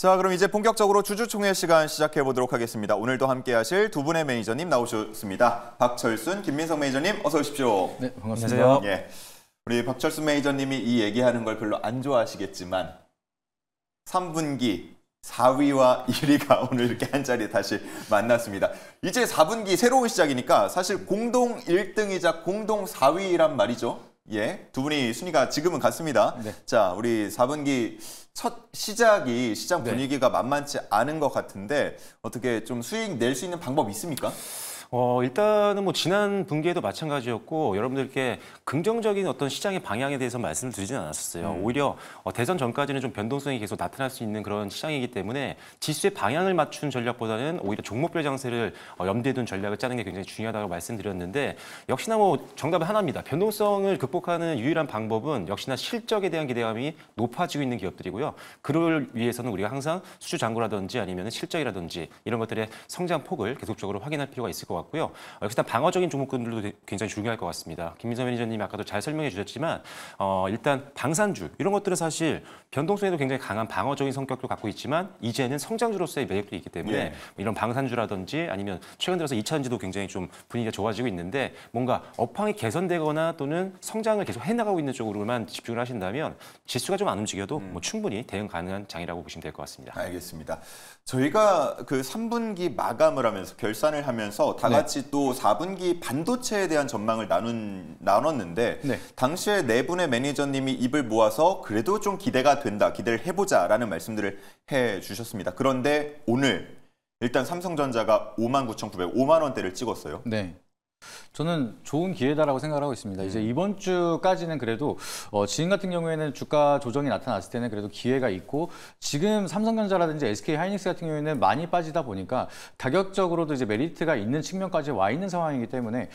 자, 그럼 이제 본격적으로 주주총회 시간 시작해 보도록 하겠습니다. 오늘도 함께 하실 두 분의 매니저님 나오셨습니다. 박철순, 김민석 매니저님 어서 오십시오. 네, 반갑습니다. 예, 우리 박철순 매니저님이 이 얘기하는 걸 별로 안 좋아하시겠지만 3분기 4위와 1위가 오늘 이렇게 한 자리에 다시 만났습니다. 이제 4분기 새로운 시작이니까 사실 공동 1등이자 공동 4위란 말이죠. 예, 두 분이 순위가 지금은 같습니다. 네. 자, 우리 4분기 첫 시작이 시장 분위기가 만만치 않은 것 같은데 어떻게 좀 수익 낼 수 있는 방법 있습니까? 일단은 뭐 지난 분기에도 마찬가지였고 여러분들께 긍정적인 어떤 시장의 방향에 대해서 말씀을 드리지는 않았었어요. 오히려 대선 전까지는 좀 변동성이 계속 나타날 수 있는 그런 시장이기 때문에 지수의 방향을 맞춘 전략보다는 오히려 종목별 장세를 염두에 둔 전략을 짜는 게 굉장히 중요하다고 말씀드렸는데 역시나 뭐 정답은 하나입니다. 변동성을 극복하는 유일한 방법은 역시나 실적에 대한 기대감이 높아지고 있는 기업들이고요. 그를 위해서는 우리가 항상 수주 잔고라든지 아니면 실적이라든지 이런 것들의 성장 폭을 계속적으로 확인할 필요가 있을 것 같고요. 역시나 방어적인 종목군들도 굉장히 중요할 것 같습니다. 김민석 매니저님이 아까도 잘 설명해 주셨지만 일단 방산주 이런 것들은 사실 변동성에도 굉장히 강한 방어적인 성격도 갖고 있지만 이제는 성장주로서의 매력도 있기 때문에 이런 방산주라든지 아니면 최근 들어서 2차전지도 굉장히 좀 분위기가 좋아지고 있는데 뭔가 업황이 개선되거나 또는 성장을 계속 해나가고 있는 쪽으로만 집중을 하신다면 지수가 좀 안 움직여도 뭐 충분히 대응 가능한 장이라고 보시면 될 것 같습니다. 알겠습니다. 저희가 그 3분기 마감을 하면서 결산을 하면서 다 같이 또 4분기 반도체에 대한 전망을 나눴는데 당시에 네 분의 매니저님이 입을 모아서 그래도 좀 기대가 된다, 기대를 해보자라는 말씀들을 해주셨습니다. 그런데 오늘 일단 삼성전자가 59,900, 5만 원대를 찍었어요. 네. 저는 좋은 기회다라고 생각을 하고 있습니다. 이제 이번 주까지는 그래도 지금 같은 경우에는 주가 조정이 나타났을 때는 그래도 기회가 있고 지금 삼성전자라든지 SK 하이닉스 같은 경우에는 많이 빠지다 보니까 가격적으로도 이제 메리트가 있는 측면까지 와 있는 상황이기 때문에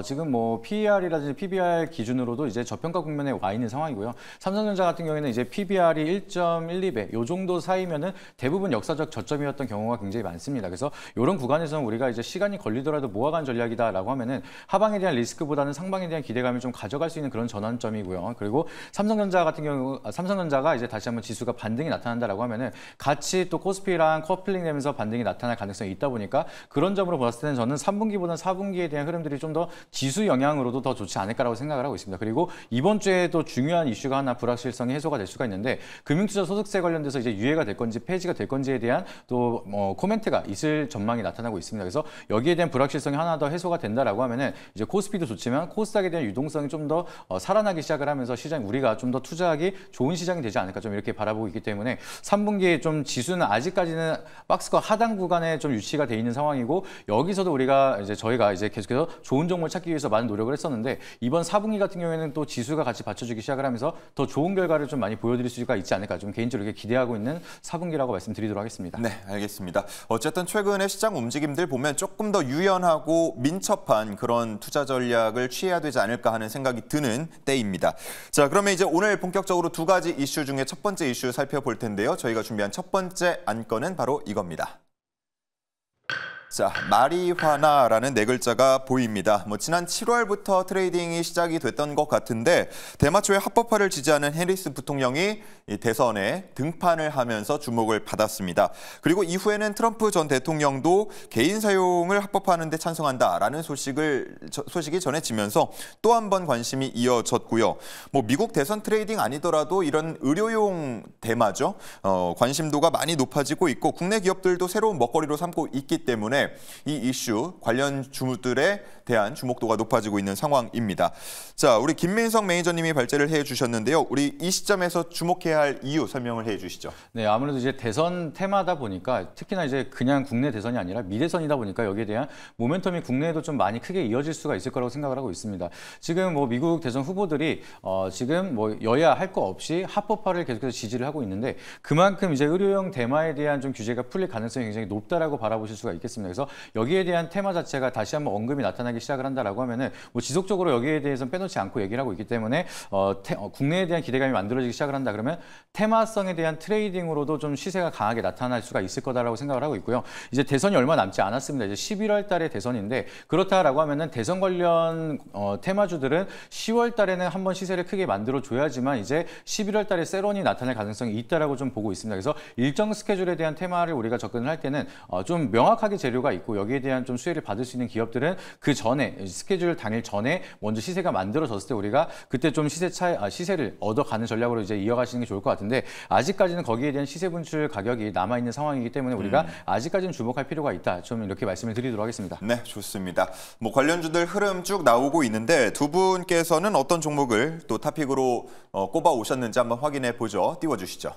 지금 뭐 PER이라든지 PBR 기준으로도 이제 저평가 국면에 와 있는 상황이고요. 삼성전자 같은 경우에는 이제 PBR이 1.12배 요 정도 사이면은 대부분 역사적 저점이었던 경우가 굉장히 많습니다. 그래서 이런 구간에서는 우리가 이제 시간이 걸리더라도 모아간 전략이다라고 하면은 하방에 대한 리스크보다는 상방에 대한 기대감을 좀 가져갈 수 있는 그런 전환점이고요. 그리고 삼성전자 같은 경우 삼성전자가 이제 다시 한번 지수가 반등이 나타난다라고 하면은 같이 또 코스피랑 커플링 되면서 반등이 나타날 가능성이 있다 보니까 그런 점으로 봤을 때는 저는 3분기보다는 4분기에 대한 흐름들이 좀 더 지수 영향으로도 더 좋지 않을까라고 생각을 하고 있습니다. 그리고 이번 주에 또 중요한 이슈가 하나 불확실성이 해소가 될 수가 있는데 금융투자 소득세 관련돼서 이제 유예가 될 건지 폐지가 될 건지에 대한 또 코멘트가 있을 전망이 나타나고 있습니다. 그래서 여기에 대한 불확실성이 하나 더 해소가 된다라고 하면은 이제 코스피도 좋지만 코스닥에 대한 유동성이 좀 더 살아나기 시작을 하면서 시장 우리가 좀 더 투자하기 좋은 시장이 되지 않을까 좀 이렇게 바라보고 있기 때문에 3분기에 좀 지수는 아직까지는 박스권 하단 구간에 좀 유치가 돼 있는 상황이고 여기서도 우리가 이제 저희가 이제 계속해서 좋은 종목을 찾기 위해서 많은 노력을 했었는데 이번 4분기 같은 경우에는 또 지수가 같이 받쳐주기 시작을 하면서 더 좋은 결과를 좀 많이 보여드릴 수가 있지 않을까 좀 개인적으로 이렇게 기대하고 있는 4분기라고 말씀드리도록 하겠습니다. 네, 알겠습니다. 어쨌든 최근에 시장 움직임들 보면 조금 더 유연하고 민첩한 그런 투자 전략을 취해야 되지 않을까 하는 생각이 드는 때입니다. 자, 그러면 이제 오늘 본격적으로 두 가지 이슈 중에 첫 번째 이슈 살펴볼 텐데요. 저희가 준비한 첫 번째 안건은 바로 이겁니다. 자, 마리화나라는 네 글자가 보입니다. 지난 7월부터 트레이딩이 시작이 됐던 것 같은데 대마초의 합법화를 지지하는 해리스 부통령이 이 대선에 등판을 하면서 주목을 받았습니다. 그리고 이후에는 트럼프 전 대통령도 개인 사용을 합법화하는 데 찬성한다라는 소식이 전해지면서 또 한 번 관심이 이어졌고요. 미국 대선 트레이딩 아니더라도 이런 의료용 대마죠. 관심도가 많이 높아지고 있고 국내 기업들도 새로운 먹거리로 삼고 있기 때문에 이 이슈 관련 주들에 대한 주목도가 높아지고 있는 상황입니다. 자, 우리 김민석 매니저님이 발제를 해주셨는데요. 우리 이 시점에서 주목해야 할 이유 설명을 해주시죠. 네, 아무래도 이제 대선 테마다 보니까 특히나 이제 그냥 국내 대선이 아니라 미대선이다 보니까 여기에 대한 모멘텀이 국내에도 좀 많이 크게 이어질 수가 있을 거라고 생각을 하고 있습니다. 지금 미국 대선 후보들이 지금 여야 할 거 없이 합법화를 계속해서 지지를 하고 있는데 그만큼 이제 의료용 대마에 대한 좀 규제가 풀릴 가능성이 굉장히 높다라고 바라보실 수가 있겠습니다. 그래서 여기에 대한 테마 자체가 다시 한번 언급이 나타나기 시작을 한다라고 하면은 뭐 지속적으로 여기에 대해서는 빼놓지 않고 얘기를 하고 있기 때문에 국내에 대한 기대감이 만들어지기 시작을 한다 그러면 테마성에 대한 트레이딩으로도 좀 시세가 강하게 나타날 수가 있을 거다라고 생각을 하고 있고요. 이제 대선이 얼마 남지 않았습니다. 이제 11월 달에 대선인데 그렇다라고 하면은 대선 관련 테마주들은 10월 달에는 한번 시세를 크게 만들어 줘야지만 이제 11월 달에 세론이 나타날 가능성이 있다라고 좀 보고 있습니다. 그래서 일정 스케줄에 대한 테마를 우리가 접근을 할 때는 좀 명확하게 재료가 있고 여기에 대한 좀 수혜를 받을 수 있는 기업들은 그 전에 스케줄 당일 전에 먼저 시세가 만들어졌을 때 우리가 그때 좀 시세를 얻어가는 전략으로 이제 이어가시는 게 좋을 것 같은데 아직까지는 거기에 대한 시세 분출 가격이 남아 있는 상황이기 때문에 우리가 아직까지는 주목할 필요가 있다. 좀 이렇게 말씀을 드리도록 하겠습니다. 네, 좋습니다. 뭐 관련주들 흐름 쭉 나오고 있는데 두 분께서는 어떤 종목을 또 토픽으로 꼽아 오셨는지 한번 확인해 보죠. 띄워주시죠.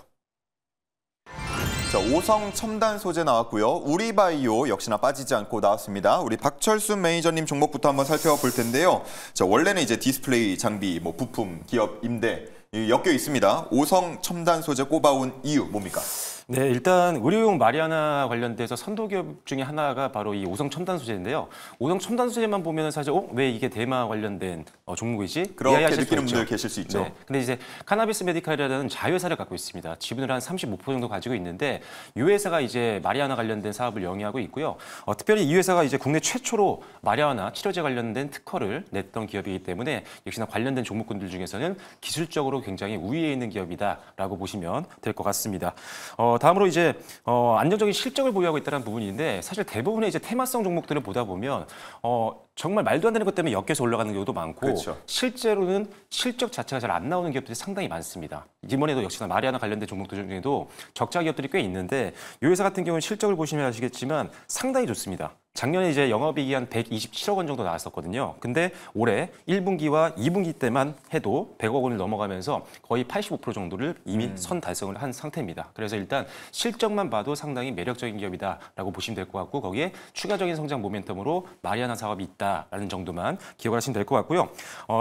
자, 오성 첨단 소재 나왔고요. 우리바이오 역시나 빠지지 않고 나왔습니다. 우리 박철순 매니저님 종목부터 한번 살펴볼 텐데요. 자, 원래는 이제 디스플레이 장비, 뭐 부품, 기업 임대 엮여 있습니다. 오성 첨단 소재 꼽아온 이유 뭡니까? 네, 일단 의료용 마리아나 관련돼서 선도 기업 중에 하나가 바로 이 오성 첨단 소재인데요. 오성 첨단 소재만 보면 사실 왜 이게 대마 관련된 종목이지? 그렇게 느끼는 분들 계실 수 있죠. 네, 근데 이제 카나비스 메디칼이라는 자회사를 갖고 있습니다. 지분을 한 35% 정도 가지고 있는데 이 회사가 이제 마리아나 관련된 사업을 영위하고 있고요. 특별히 이 회사가 이제 국내 최초로 마리아나 치료제 관련된 특허를 냈던 기업이기 때문에 역시나 관련된 종목군들 중에서는 기술적으로 굉장히 우위에 있는 기업이다라고 보시면 될 것 같습니다. 다음으로 이제 안정적인 실적을 보유하고 있다는 부분인데 사실 대부분의 이제 테마성 종목들을 보다 보면 정말 말도 안 되는 것 때문에 엮여서 올라가는 경우도 많고 그렇죠. 실제로는 실적 자체가 잘 안 나오는 기업들이 상당히 많습니다. 이번에도 역시나 마리아나 관련된 종목들 중에도 적자 기업들이 꽤 있는데 이 회사 같은 경우는 실적을 보시면 아시겠지만 상당히 좋습니다. 작년에 이제 영업이익이 한 127억 원 정도 나왔었거든요. 근데 올해 1분기와 2분기 때만 해도 100억 원을 넘어가면서 거의 85% 정도를 이미 선 달성을 한 상태입니다. 그래서 일단 실적만 봐도 상당히 매력적인 기업이다라고 보시면 될 것 같고 거기에 추가적인 성장 모멘텀으로 마리아나 사업이 있다라는 정도만 기억을 하시면 될 것 같고요.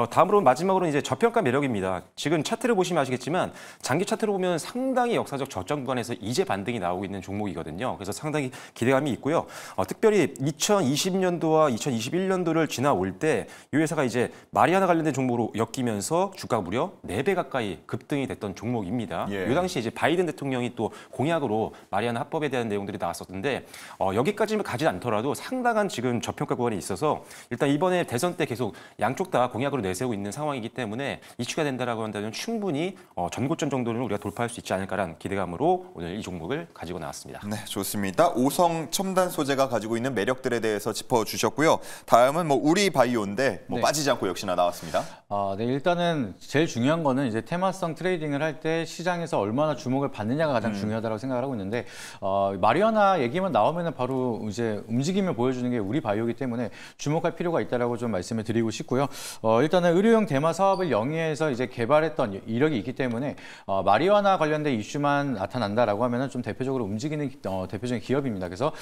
다음으로 마지막으로 이제 저평가 매력입니다. 지금 차트를 보시면 아시겠지만 장기 차트로 보면 상당히 역사적 저점 구간에서 이제 반등이 나오고 있는 종목이거든요. 그래서 상당히 기대감이 있고요. 특별히 2020년도와 2021년도를 지나올 때 이 회사가 이제 마리아나 관련된 종목으로 엮이면서 주가가 무려 4배 가까이 급등이 됐던 종목입니다. 예. 이 당시 이제 바이든 대통령이 또 공약으로 마리아나 합법에 대한 내용들이 나왔었는데 여기까지는 가지 않더라도 상당한 지금 저평가 구간이 있어서 일단 이번에 대선 때 계속 양쪽 다 공약으로 내세우고 있는 상황이기 때문에 이슈가 된다라고 한다면 충분히 전고점 정도는 우리가 돌파할 수 있지 않을까라는 기대감으로 오늘 이 종목을 가지고 나왔습니다. 네, 좋습니다. 오성 첨단 소재가 가지고 있는 매력들에 대해서 짚어주셨고요. 다음은 뭐 우리바이오인데 뭐 네. 빠지지 않고 역시나 나왔습니다. 네, 일단은 제일 중요한 거는 이제 테마성 트레이딩을 할 때 시장에서 얼마나 주목을 받느냐가 가장 중요하다고 생각을 하고 있는데 마리아나 얘기만 나오면은 바로 이제 움직임을 보여주는 게 우리바이오이기 때문에 주목할 필요가 있다라고 좀 말씀을 드리고 싶고요. 일단은 의료용 대마 사업을 영위해서 이제 개발했던 이력이 있기 때문에 마리아나 관련된 이슈만 나타난다라고 하면은 좀 대표적으로 움직이는 대표적인 기업입니다. 그래서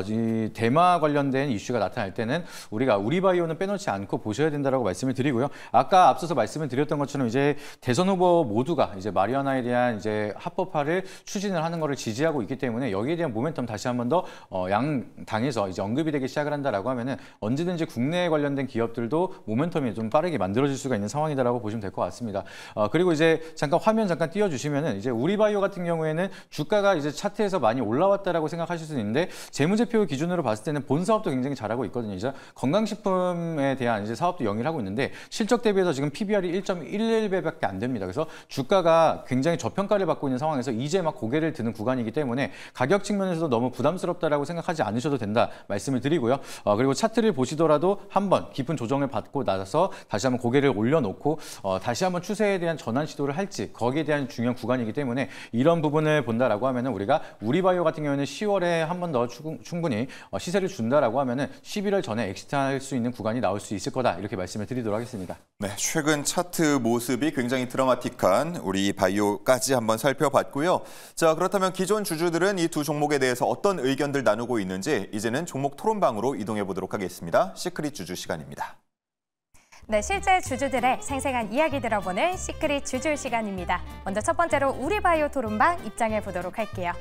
이 대마 관련된 이슈가 나타날 때는 우리가 우리바이오는 빼놓지 않고 보셔야 된다라고 말씀을 드리고요. 아까 앞서서 말씀을 드렸던 것처럼 이제 대선 후보 모두가 이제 마리아나에 대한 이제 합법화를 추진을 하는 것을 지지하고 있기 때문에 여기에 대한 모멘텀 다시 한 번 더 양 당에서 이제 언급이 되기 시작을 한다라고 하면은 언제든지 국내에 관련된 기업들도 모멘텀이 좀 빠르게 만들어질 수가 있는 상황이다라고 보시면 될 것 같습니다. 그리고 이제 화면 잠깐 띄워주시면은 이제 우리바이오 같은 경우에는 주가가 이제 차트에서 많이 올라왔다라고 생각하실 수 있는데 재무제표 기준으로 봤을 때는 본 사업도 굉장히 잘하고 있거든요. 이제 건강식품에 대한 이제 사업도 영위를 하고 있는데 실적 대비해서 지금 PBR이 1.11배밖에 안 됩니다. 그래서 주가가 굉장히 저평가를 받고 있는 상황에서 이제 막 고개를 드는 구간이기 때문에 가격 측면에서도 너무 부담스럽다라고 생각하지 않으셔도 된다 말씀을 드리고요. 그리고 차트를 보시더라도 한번 깊은 조정을 받고 나서 다시 한번 고개를 올려놓고 다시 한번 추세에 대한 전환 시도를 할지 거기에 대한 중요한 구간이기 때문에 이런 부분을 본다라고 하면은 우리가 우리바이오 같은 경우에는 10월에 한 번 더 충분히 시세를 준다라고 하면은 11월 전에 엑시트할 수 있는 구간이 나올 수 있을 거다 이렇게 말씀을 드리도록 하겠습니다. 네, 최근 차트 모습이 굉장히 드라마틱한 우리바이오까지 한번 살펴봤고요. 자, 그렇다면 기존 주주들은 이 두 종목에 대해서 어떤 의견들 나누고 있는지 이제는 종목 토론방으로 이동해 보도록 하겠습니다. 시크릿 주주 시간입니다. 네, 실제 주주들의 생생한 이야기 들어보는 시크릿 주주 시간입니다. 먼저 첫 번째로 우리바이오 토론방 입장해 보도록 할게요.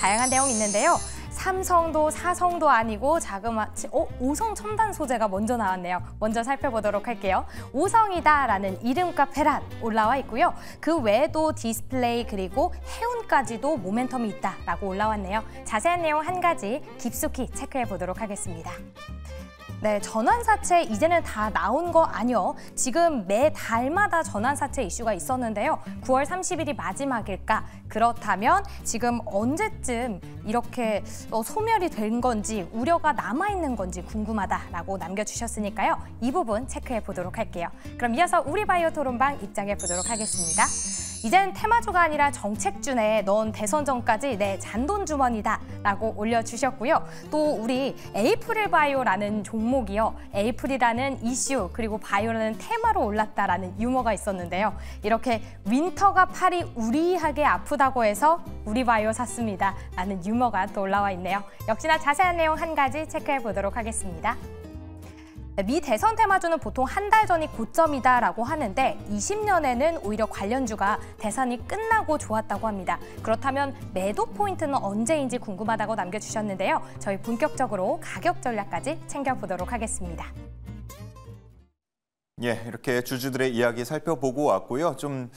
다양한 내용이 있는데요. 삼성도 사성도 아니고 자그마치 오성 첨단 소재가 먼저 나왔네요. 먼저 살펴보도록 할게요. 오성이다라는 이름과 페란 올라와 있고요. 그 외에도 디스플레이 그리고 해운까지도 모멘텀이 있다라고 올라왔네요. 자세한 내용 한 가지 깊숙이 체크해 보도록 하겠습니다. 네, 전환사채 이제는 다 나온 거 아니요. 지금 매 달마다 전환사채 이슈가 있었는데요. 9월 30일이 마지막일까? 그렇다면 지금 언제쯤 이렇게 소멸이 된 건지 우려가 남아있는 건지 궁금하다라고 남겨주셨으니까요. 이 부분 체크해 보도록 할게요. 그럼 이어서 우리바이오 토론방 입장해 보도록 하겠습니다. 이젠 테마주가 아니라 정책주네. 넌 대선 전까지 내 잔돈 주머니다 라고 올려주셨고요. 또 우리 에이프릴 바이오라는 종목이요. 에이프릴이라는 이슈 그리고 바이오라는 테마로 올랐다라는 유머가 있었는데요. 이렇게 윈터가 팔이 우리하게 아프다고 해서 우리 바이오 샀습니다 라는 유머가 또 올라와 있네요. 역시나 자세한 내용 한 가지 체크해 보도록 하겠습니다. 미 대선 테마주는 보통 한 달 전이 고점이다라고 하는데 20년에는 오히려 관련주가 대선이 끝나고 좋았다고 합니다. 그렇다면 매도 포인트는 언제인지 궁금하다고 남겨주셨는데요. 저희 본격적으로 가격 전략까지 챙겨보도록 하겠습니다. 예, 이렇게 주주들의 이야기 살펴보고 왔고요. 좀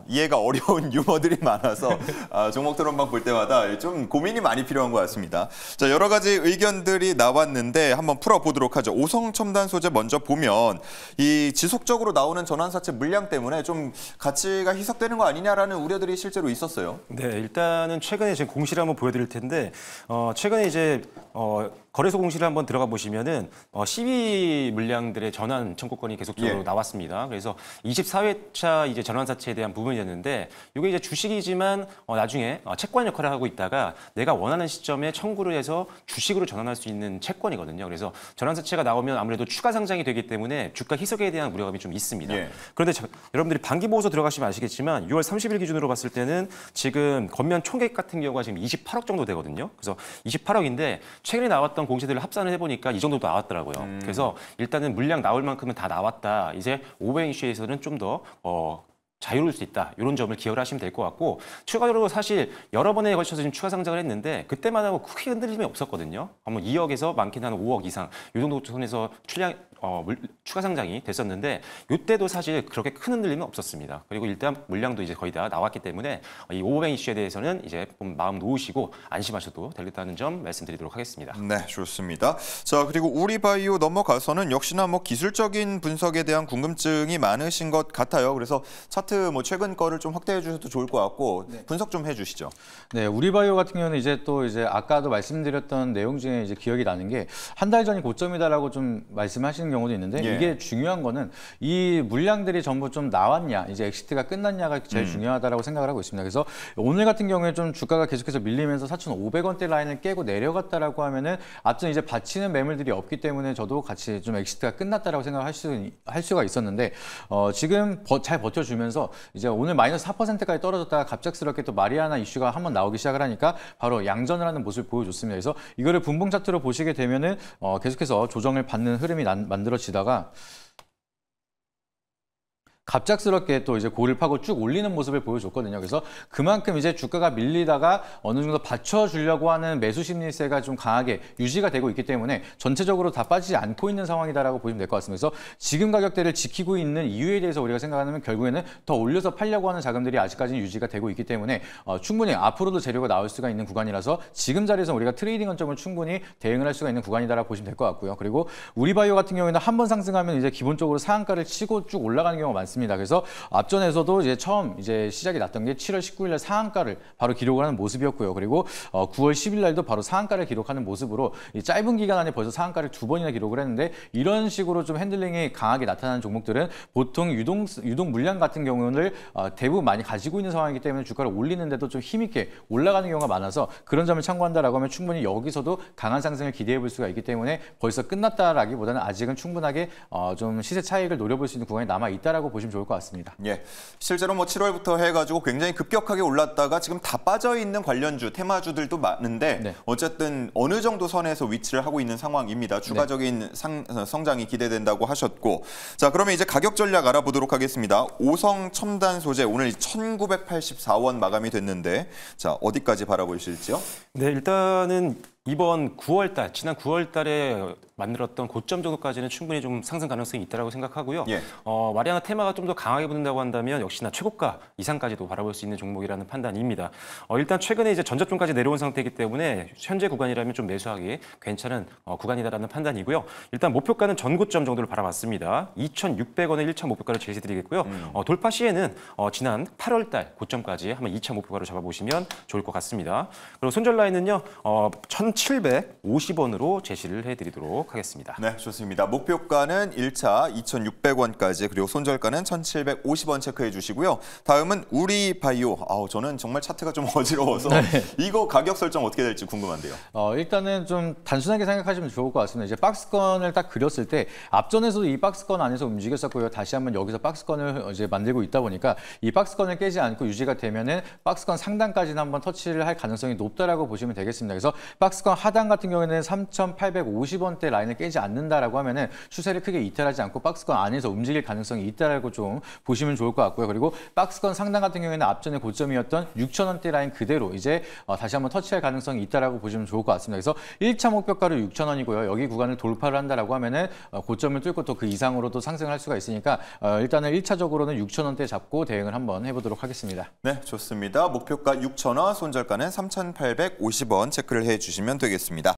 이해가 어려운 유머들이 많아서 종목 토론방 볼 때마다 좀 고민이 많이 필요한 것 같습니다. 자, 여러 가지 의견들이 나왔는데 한번 풀어보도록 하죠. 오성 첨단 소재 먼저 보면 이 지속적으로 나오는 전환사채 물량 때문에 좀 가치가 희석되는 거 아니냐라는 우려들이 실제로 있었어요. 네, 일단은 최근에 제 공시를 한번 보여드릴 텐데 최근에 이제 거래소 공시를 한번 들어가 보시면은 12 물량들의 전환 청구권이 계속적으로 나왔습니다. 그래서 24회차 이제 전환사채에 대한 부분이었는데 이게 이제 주식이지만 나중에 채권 역할을 하고 있다가 내가 원하는 시점에 청구를 해서 주식으로 전환할 수 있는 채권이거든요. 그래서 전환사채가 나오면 아무래도 추가 상장이 되기 때문에 주가 희석에 대한 우려감이 좀 있습니다. 그런데 여러분들이 반기 보고서 들어가시면 아시겠지만 6월 30일 기준으로 봤을 때는 지금 건면 총액 같은 경우가 지금 28억 정도 되거든요. 그래서 28억인데 최근에 나왔던 공시들을 합산을 해보니까 이 정도 나왔더라고요. 그래서 일단은 물량 나올 만큼은 다 나왔다. 이제 오버행 이슈에서는 좀 더 자유로울 수 있다. 이런 점을 기억을 하시면 될 것 같고 추가적으로 사실 여러 번에 걸쳐서 지금 추가 상장을 했는데 그때마다 크게 흔들림이 없었거든요. 한번 2억에서 많게는 한 5억 이상 이 정도 선에서 추가 상장이 됐었는데 이때도 사실 그렇게 큰 흔들림은 없었습니다. 그리고 일단 물량도 이제 거의 다 나왔기 때문에 이 오버뱅 이슈에 대해서는 이제 마음 놓으시고 안심하셔도 되겠다는 점 말씀드리도록 하겠습니다. 네, 좋습니다. 자, 그리고 우리바이오 넘어가서는 역시나 기술적인 분석에 대한 궁금증이 많으신 것 같아요. 그래서 차트 최근 거를 좀 확대해 주셔도 좋을 것 같고 분석 좀 해주시죠. 네, 우리바이오 같은 경우는 이제 아까도 말씀드렸던 내용 중에 이제 기억이 나는 게 한 달 전이 고점이다라고 좀 말씀하시는 경우도 있는데 이게 중요한 거는 이 물량들이 전부 좀 나왔냐, 이제 엑시트가 끝났냐가 제일 중요하다라고 생각을 하고 있습니다. 그래서 오늘 같은 경우에 좀 주가가 계속해서 밀리면서 4,500원대 라인을 깨고 내려갔다라고 하면은 앞선 이제 받치는 매물들이 없기 때문에 저도 같이 좀 엑시트가 끝났다라고 생각할 수가 있었는데 지금 잘 버텨주면서 이제 오늘 마이너스 4%까지 떨어졌다가 갑작스럽게 또 마리아나 이슈가 한번 나오기 시작을 하니까 바로 양전을 하는 모습을 보여줬습니다. 그래서 이거를 분봉 차트로 보시게 되면은 계속해서 조정을 받는 흐름이 만들어지다가 갑작스럽게 또 이제 고를 파고 쭉 올리는 모습을 보여줬거든요. 그래서 그만큼 이제 주가가 밀리다가 어느 정도 받쳐주려고 하는 매수 심리세가 좀 강하게 유지가 되고 있기 때문에 전체적으로 다 빠지지 않고 있는 상황이다라고 보시면 될 것 같습니다. 그래서 지금 가격대를 지키고 있는 이유에 대해서 우리가 생각하면 결국에는 더 올려서 팔려고 하는 자금들이 아직까지는 유지가 되고 있기 때문에 충분히 앞으로도 재료가 나올 수가 있는 구간이라서 지금 자리에서 우리가 트레이딩 관점을 충분히 대응을 할 수가 있는 구간이다라고 보시면 될 것 같고요. 그리고 우리바이오 같은 경우에는 한 번 상승하면 이제 기본적으로 상한가를 치고 쭉 올라가는 경우가 많습니다. 그래서 앞전에서도 이제 처음 시작이 났던 게 7월 19일 날 상한가를 바로 기록을 하는 모습이었고요. 그리고 9월 10일 날도 바로 상한가를 기록하는 모습으로 이 짧은 기간 안에 벌써 상한가를 2번이나 기록을 했는데 이런 식으로 좀 핸들링이 강하게 나타나는 종목들은 보통 유동 물량 같은 경우는 대부분 많이 가지고 있는 상황이기 때문에 주가를 올리는데도 좀 힘있게 올라가는 경우가 많아서 그런 점을 참고한다라고 하면 충분히 여기서도 강한 상승을 기대해 볼 수가 있기 때문에 벌써 끝났다라기보다는 아직은 충분하게 좀 시세 차익을 노려볼 수 있는 구간이 남아 있다라고 보시면 보시면 좋을 것 같습니다. 예, 실제로 뭐 7월부터 해가지고 굉장히 급격하게 올랐다가 지금 다 빠져 있는 관련주, 테마주들도 많은데 네. 어쨌든 어느 정도 선에서 위치를 하고 있는 상황입니다. 추가적인 성장이 기대된다고 하셨고, 자 그러면 이제 가격 전략 알아보도록 하겠습니다. 오성 첨단 소재 오늘 1,984원 마감이 됐는데, 자 어디까지 바라보실지요? 네, 일단은 이번 9월 지난 9월 달에 만들었던 고점 정도까지는 충분히 좀 상승 가능성이 있다고 생각하고요. 예. 마리아나 테마가 좀 더 강하게 붙는다고 한다면 역시나 최고가 이상까지도 바라볼 수 있는 종목이라는 판단입니다. 일단 최근에 이제 전저점까지 내려온 상태이기 때문에 현재 구간이라면 좀 매수하기 괜찮은 구간이다라는 판단이고요. 일단 목표가는 전고점 정도를 바라봤습니다. 2,600원의 1차 목표가를 제시드리겠고요. 돌파 시에는 지난 8월 달 고점까지 한번 2차 목표가로 잡아보시면 좋을 것 같습니다. 그리고 손절 라인은요. 1,750원으로 제시를 해드리도록 하겠습니다. 네, 좋습니다. 목표가는 1차 2,600원까지, 그리고 손절가는 1,750원 체크해 주시고요. 다음은 우리바이오. 저는 정말 차트가 좀 어지러워서 이거 가격 설정 어떻게 될지 궁금한데요. 일단은 좀 단순하게 생각하시면 좋을 것 같습니다. 이제 박스권을 딱 그렸을 때 앞전에서도 이 박스권 안에서 움직였었고요. 다시 한번 여기서 박스권을 이제 만들고 있다 보니까 이 박스권을 깨지 않고 유지가 되면은 박스권 상단까지는 한번 터치를 할 가능성이 높다라고 보시면 되겠습니다. 그래서 박스권 하단 같은 경우에는 3,850원대 라인을 깨지 않는다라고 하면은 추세를 크게 이탈하지 않고 박스권 안에서 움직일 가능성이 있다라고 좀 보시면 좋을 것 같고요. 그리고 박스권 상단 같은 경우에는 앞전에 고점이었던 6,000원대 라인 그대로 이제 다시 한번 터치할 가능성이 있다라고 보시면 좋을 것 같습니다. 그래서 1차 목표가로 6,000원이고요. 여기 구간을 돌파를 한다라고 하면은 고점을 뚫고 또 그 이상으로도 상승할 수가 있으니까 일단은 1차적으로는 6,000원대 잡고 대응을 한번 해보도록 하겠습니다. 네, 좋습니다. 목표가 6,000원, 손절가는 3,850원 체크를 해주시면 되겠습니다.